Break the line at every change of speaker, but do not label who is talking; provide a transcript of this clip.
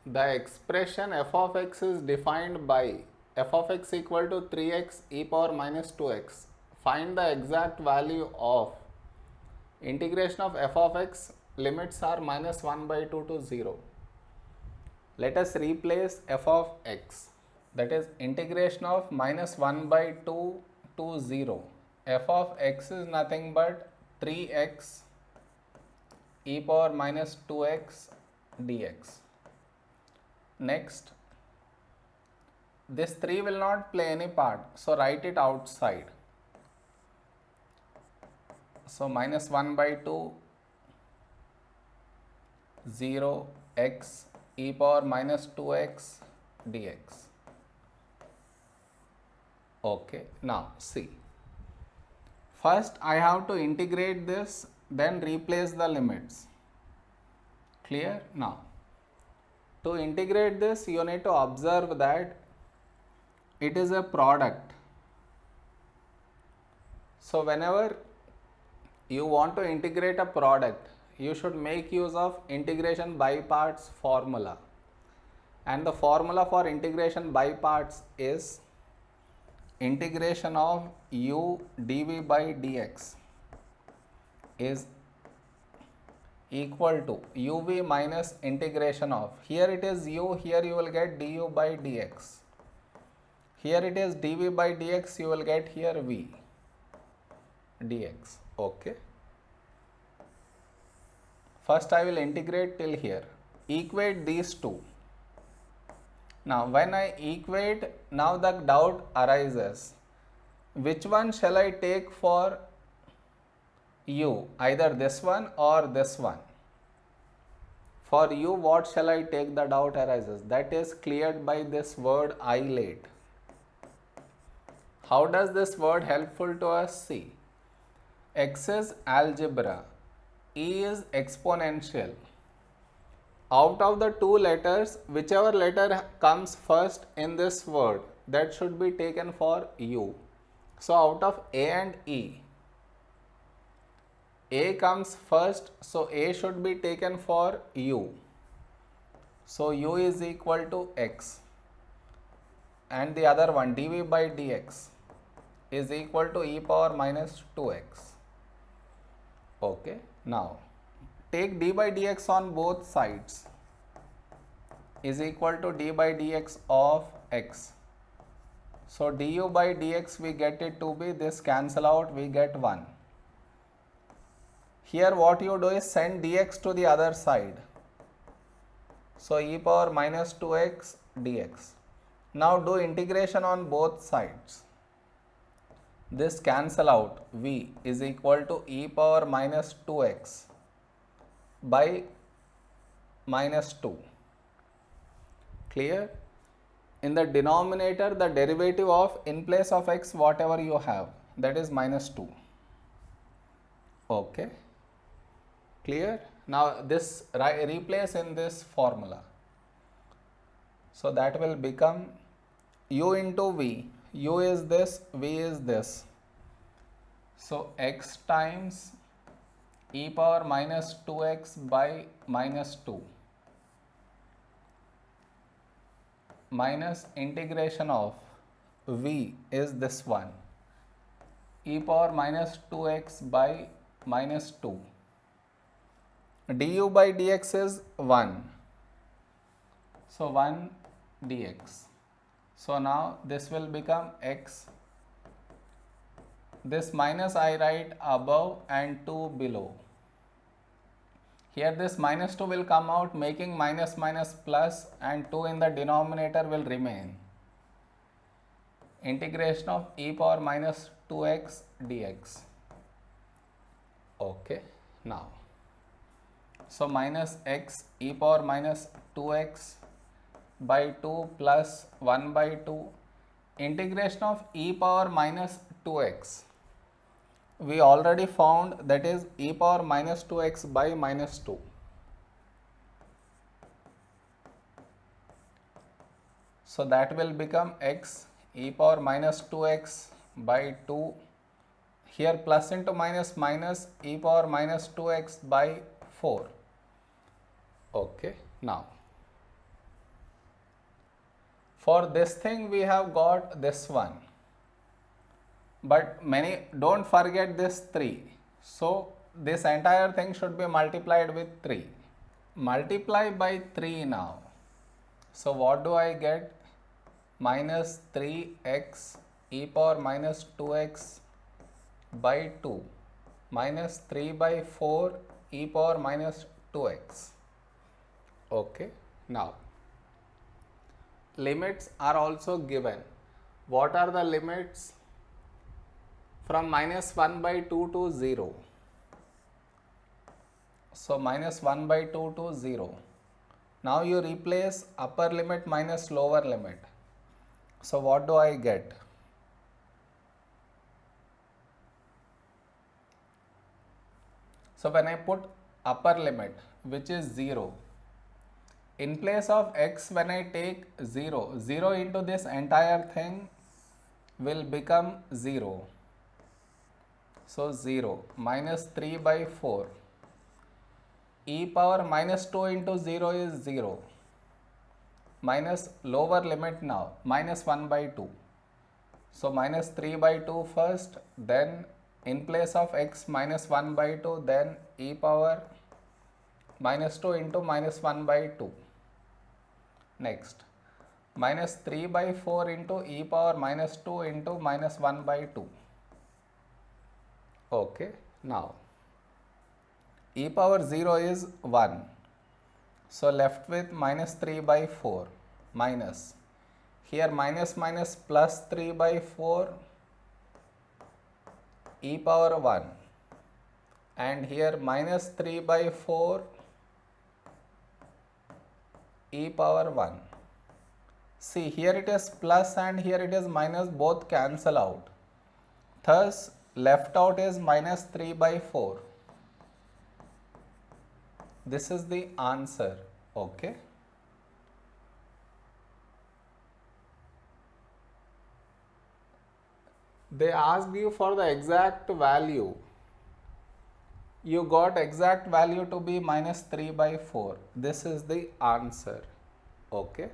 The expression f of x is defined by f of x equal to 3x e power minus 2x. Find the exact value of integration of f of x. Limits are minus 1 by 2 to 0. Let us replace f of x, that is integration of minus 1 by 2 to 0. F of x is nothing but 3x e power minus 2x dx. Next, this 3 will not play any part, so write it outside. So minus 1 by 2, 0 x e power minus 2x dx. Okay, now see. First I have to integrate this, then replace the limits. Clear? Now, to integrate this, you need to observe that it is a product. So whenever you want to integrate a product, you should make use of integration by parts formula. And the formula for integration by parts is integration of u dv by dx is equal to uv minus integration of, here it is u, here you will get du by dx. Here it is dv by dx, you will get here v dx. Okay. First I will integrate till here. Equate these two. Now when I equate, now the doubt arises. Which one shall I take for u? Either this one or this one. For u, what shall I take? The doubt arises. That is cleared by this word isolate. How does this word helpful to us? See. X is algebra. E is exponential. Out of the two letters, whichever letter comes first in this word, that should be taken for u. So out of A and E, A comes first, so A should be taken for u. So u is equal to x. And the other one, dv by dx, is equal to e power minus 2x. Okay. Now, take d by dx on both sides is equal to d by dx of x. So, du by dx we get it to be, this cancel out, we get 1. Here what you do is send dx to the other side. So, e power minus 2x dx. Now, do integration on both sides. This cancel out, v is equal to e power minus 2x by minus 2. Clear? In the denominator, the derivative of in place of x whatever you have, that is minus 2. Okay. Clear? Now this replace in this formula. So that will become u into v. U is this, v is this. So x times e power minus 2x by minus 2 minus integration of v is this one, e power minus 2x by minus 2. Du by dx is 1. So 1 dx. So now this will become x. This minus I write above and 2 below. Here this minus 2 will come out, making minus minus plus, and 2 in the denominator will remain. Integration of e power minus 2x dx. Okay. Now, so minus x e power minus 2x by 2 plus 1 by 2. Integration of e power minus 2x. We already found, that is e power minus 2x by minus 2. So that will become x e power minus 2x by 2. Here plus into minus minus, e power minus 2x by 4. Okay. Now, For this thing we have got this one, but don't forget this 3. So this entire thing should be multiplied with 3. Multiply by 3 now. So what do I get? Minus 3x e power minus 2x by 2 minus 3 by 4 e power minus 2x. Okay. Now limits are also given. What are the limits? From minus 1 by 2 to 0. So minus 1 by 2 to 0. Now you replace upper limit minus lower limit. So what do I get? So when I put upper limit, which is 0, in place of x, when I take 0, 0 into this entire thing will become 0. So 0 minus 3 by 4. E power minus 2 into 0 is 0. Minus lower limit now, minus 1 by 2. So minus 3 by 2 first, then in place of x minus 1 by 2, then e power minus 2 into minus 1 by 2. Next, minus 3 by 4 into e power minus 2 into minus 1 by 2. Okay, now e power 0 is 1. So left with minus 3 by 4 minus. Here minus minus plus 3 by 4 e power 1. And here minus 3 by 4 e power 1. See, here it is plus and here it is minus, both cancel out. Thus, left out is minus 3 by 4. This is the answer. Okay. They asked you for the exact value. You got exact value to be minus 3 by 4. This is the answer. Okay.